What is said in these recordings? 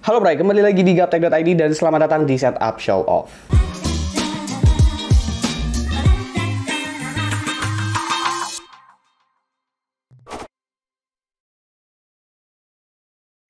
Halo Bray, kembali lagi di Gaptek.id dan selamat datang di Setup Show Off.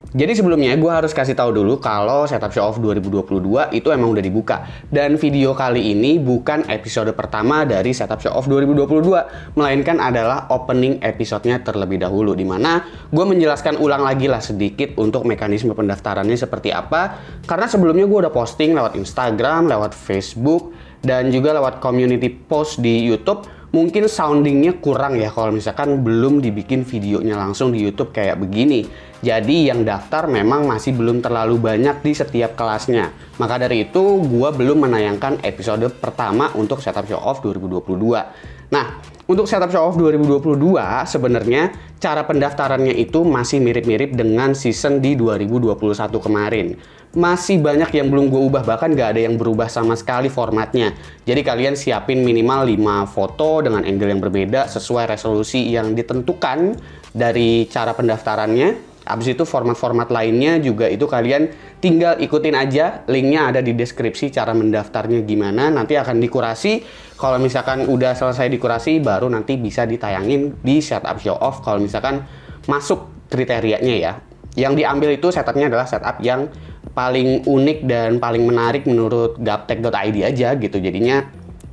Jadi sebelumnya gue harus kasih tahu dulu kalau Setup Show Off 2022 itu emang udah dibuka. Dan video kali ini bukan episode pertama dari Setup Show Off 2022, melainkan adalah opening episodenya terlebih dahulu, dimana gue menjelaskan ulang lagi lah sedikit untuk mekanisme pendaftarannya seperti apa. Karena sebelumnya gue udah posting lewat Instagram, lewat Facebook, dan juga lewat community post di YouTube. Mungkin soundingnya kurang ya kalau misalkan belum dibikin videonya langsung di YouTube kayak begini. Jadi yang daftar memang masih belum terlalu banyak di setiap kelasnya. Maka dari itu gua belum menayangkan episode pertama untuk Setup Show Off 2022. Nah, untuk Setup Show Off 2022 sebenarnya cara pendaftarannya itu masih mirip-mirip dengan season di 2021 kemarin. Masih banyak yang belum gue ubah, bahkan nggak ada yang berubah sama sekali formatnya. Jadi kalian siapin minimal 5 foto dengan angle yang berbeda sesuai resolusi yang ditentukan dari cara pendaftarannya. Abis itu format-format lainnya juga itu kalian tinggal ikutin aja, linknya ada di deskripsi cara mendaftarnya gimana. Nanti akan dikurasi, kalau misalkan udah selesai dikurasi baru nanti bisa ditayangin di Setup Show Off kalau misalkan masuk kriterianya ya. Yang diambil itu setupnya adalah setup yang paling unik dan paling menarik menurut Gaptek.id aja gitu. Jadinya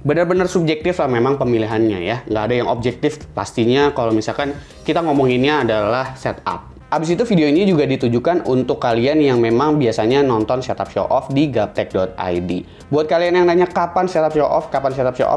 benar-benar subjektif lah memang pemilihannya ya. Nggak ada yang objektif pastinya kalau misalkan kita ngomonginnya adalah setup. Abis itu video ini juga ditujukan untuk kalian yang memang biasanya nonton Setup Show Off di Gaptek.id. Buat kalian yang nanya kapan Setup Show Off,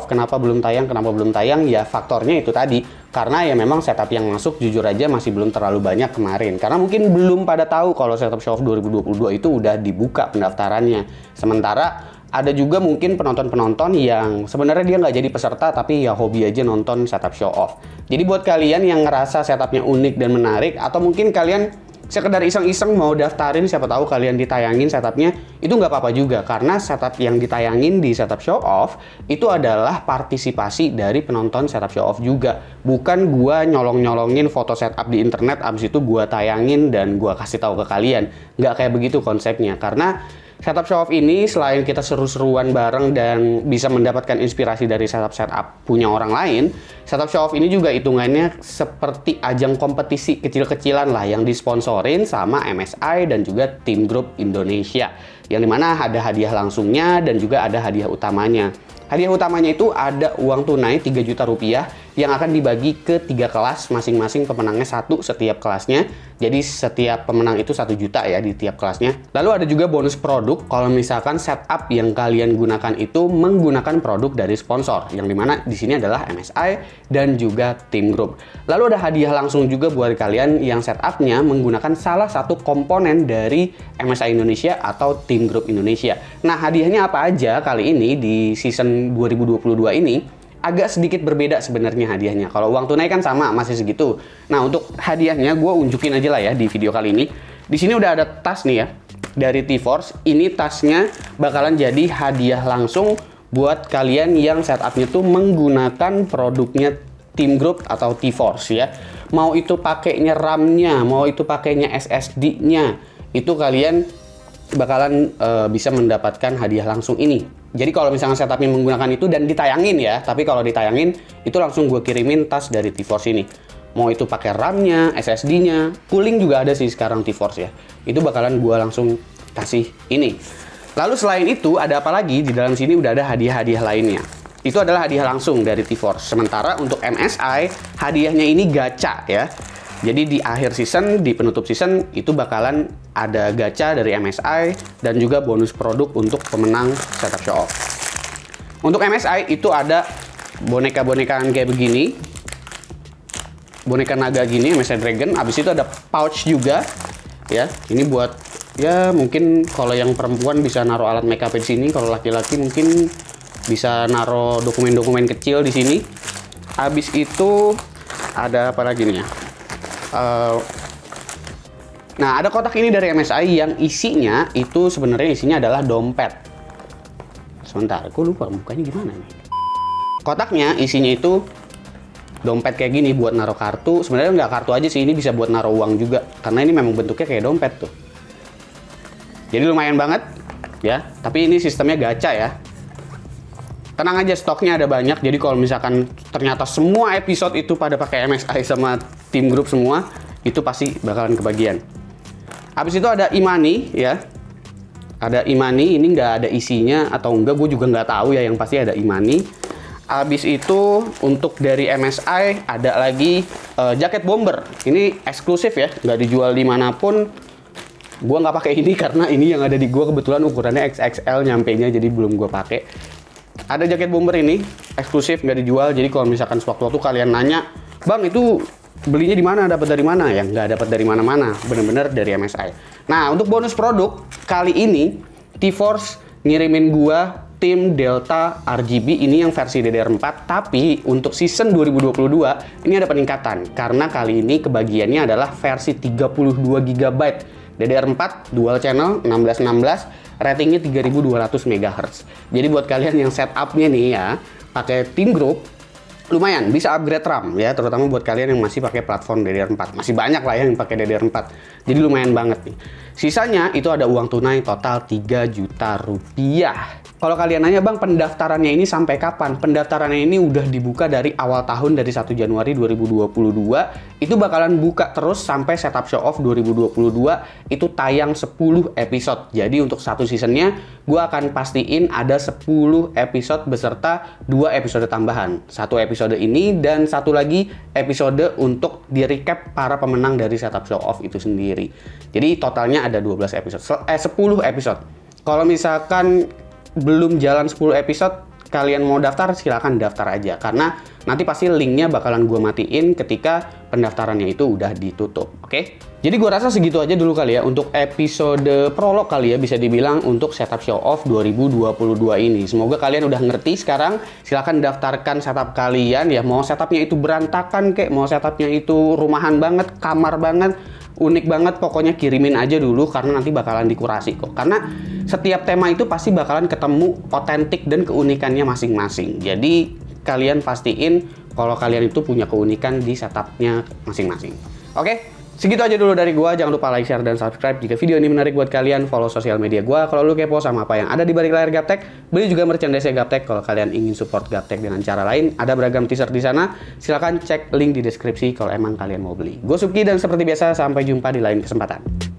kenapa belum tayang, ya faktornya itu tadi. Karena ya memang setup yang masuk jujur aja masih belum terlalu banyak kemarin. Karena mungkin belum pada tahu kalau Setup Show Off 2022 itu udah dibuka pendaftarannya. Sementara ada juga mungkin penonton-penonton yang sebenarnya dia nggak jadi peserta tapi ya hobi aja nonton Setup Show Off. Jadi buat kalian yang ngerasa setupnya unik dan menarik, atau mungkin kalian sekedar iseng-iseng mau daftarin, siapa tahu kalian ditayangin setupnya, itu nggak apa-apa juga. Karena setup yang ditayangin di Setup Show Off itu adalah partisipasi dari penonton Setup Show Off juga. Bukan gua nyolong-nyolongin foto setup di internet, abis itu gua tayangin dan gua kasih tahu ke kalian. Nggak kayak begitu konsepnya. Karena Setup Show Off ini selain kita seru-seruan bareng dan bisa mendapatkan inspirasi dari setup-setup punya orang lain, Setup Show Off ini juga hitungannya seperti ajang kompetisi kecil-kecilan lah yang disponsorin sama MSI dan juga Team Group Indonesia. Yang dimana ada hadiah langsungnya dan juga ada hadiah utamanya. Hadiah utamanya itu ada uang tunai 3 juta rupiah yang akan dibagi ke 3 kelas, masing-masing pemenangnya 1 setiap kelasnya. Jadi setiap pemenang itu 1 juta ya di tiap kelasnya. Lalu ada juga bonus produk kalau misalkan setup yang kalian gunakan itu menggunakan produk dari sponsor, yang dimana di sini adalah MSI dan juga Team Group. Lalu ada hadiah langsung juga buat kalian yang setupnya menggunakan salah satu komponen dari MSI Indonesia atau Team Group Indonesia. Nah, hadiahnya apa aja kali ini di season 2022 ini agak sedikit berbeda sebenarnya hadiahnya. Kalau uang tunai kan sama, masih segitu. Nah, untuk hadiahnya gue unjukin aja lah ya di video kali ini. Di sini udah ada tas nih ya dari T-Force. Ini tasnya bakalan jadi hadiah langsung buat kalian yang setupnya tuh menggunakan produknya Team Group atau T-Force ya. Mau itu pakainya RAM-nya, mau itu pakainya SSD-nya, itu kalian bakalan bisa mendapatkan hadiah langsung ini. Jadi kalau misalnya setupnya menggunakan itu dan ditayangin ya, tapi kalau ditayangin itu langsung gue kirimin tas dari T-Force ini. Mau itu pakai RAM-nya, SSD-nya, cooling juga ada sih sekarang T-Force ya. Itu bakalan gue langsung kasih ini. Lalu selain itu ada apa lagi? Di dalam sini udah ada hadiah-hadiah lainnya. Itu adalah hadiah langsung dari T-Force. Sementara untuk MSI hadiahnya ini gacha ya. Jadi di akhir season, di penutup season itu bakalan ada gacha dari MSI dan juga bonus produk untuk pemenang Setup Show Off. Untuk MSI itu ada boneka-bonekaan kayak begini, boneka naga gini, MSI Dragon. Abis itu ada pouch juga, ya. Ini buat ya mungkin kalau yang perempuan bisa naruh alat makeup di sini, kalau laki-laki mungkin bisa naruh dokumen-dokumen kecil di sini. Abis itu ada apa lagi nih ya? Nah, ada kotak ini dari MSI yang isinya itu sebenarnya isinya adalah dompet. Sebentar, aku lupa bukanya gimana nih. Kotaknya isinya itu dompet kayak gini buat naruh kartu. Sebenarnya nggak kartu aja sih, ini bisa buat naruh uang juga. Karena ini memang bentuknya kayak dompet tuh. Jadi lumayan banget ya. Tapi ini sistemnya gacha ya. Tenang aja, stoknya ada banyak. Jadi kalau misalkan ternyata semua episode itu pada pakai MSI sama Team Group semua, itu pasti bakalan kebagian. Habis itu ada Imani ya. Ada Imani, ini nggak ada isinya atau enggak, gue juga nggak tahu ya. Yang pasti ada Imani. Habis itu untuk dari MSI ada lagi jaket bomber. Ini eksklusif ya, nggak dijual dimanapun. Gue nggak pakai ini karena ini yang ada di gue kebetulan ukurannya XXL nyampenya, jadi belum gue pakai. Ada jaket bomber ini eksklusif, nggak dijual. Jadi kalau misalkan sewaktu-waktu kalian nanya, bang itu belinya di mana, dapat dari mana, ya nggak dapat dari mana-mana, bener-bener dari MSI. Nah untuk bonus produk kali ini T-Force ngirimin gua tim Delta RGB ini yang versi DDR4, tapi untuk season 2022 ini ada peningkatan karena kali ini kebagiannya adalah versi 32 GB DDR4 dual channel 1616, ratingnya 3200 MHz. Jadi buat kalian yang setupnya nih ya pakai Team Group, lumayan bisa upgrade RAM ya, terutama buat kalian yang masih pakai platform DDR4. Masih banyak lah yang pakai DDR4. Jadi lumayan banget nih. Sisanya itu ada uang tunai total 3 juta rupiah. Kalau kalian nanya, bang pendaftarannya ini sampai kapan? Pendaftarannya ini udah dibuka dari awal tahun, dari 1 Januari 2022. Itu bakalan buka terus sampai setup show off 2022 itu tayang 10 episode. Jadi untuk satu seasonnya gue akan pastiin ada 10 episode beserta 2 episode tambahan. Satu episode ini dan satu lagi episode untuk di recap para pemenang dari setup show off itu sendiri. Jadi totalnya ada 12 episode, 10 episode. Kalau misalkan belum jalan 10 episode, kalian mau daftar silahkan daftar aja, karena nanti pasti linknya bakalan gue matiin ketika pendaftarannya itu udah ditutup. Oke? Jadi gue rasa segitu aja dulu kali ya untuk episode prolog kali ya, bisa dibilang untuk setup show off 2022 ini. Semoga kalian udah ngerti sekarang. Silahkan daftarkan setup kalian ya, mau setupnya itu berantakan kek, mau setupnya itu rumahan banget, kamar banget, unik banget, pokoknya kirimin aja dulu karena nanti bakalan dikurasi kok. Karena setiap tema itu pasti bakalan ketemu otentik dan keunikannya masing-masing. Jadi kalian pastiin kalau kalian itu punya keunikan di setupnya masing-masing. Oke, segitu aja dulu dari gua. Jangan lupa like, share, dan subscribe jika video ini menarik buat kalian. Follow sosial media gua kalau lu kepo sama apa yang ada di balik layar Gaptek. Beli juga merchandise Gaptek kalau kalian ingin support Gaptek dengan cara lain. Ada beragam t-shirt di sana. Silahkan cek link di deskripsi kalau emang kalian mau beli. Gue Subki dan seperti biasa sampai jumpa di lain kesempatan.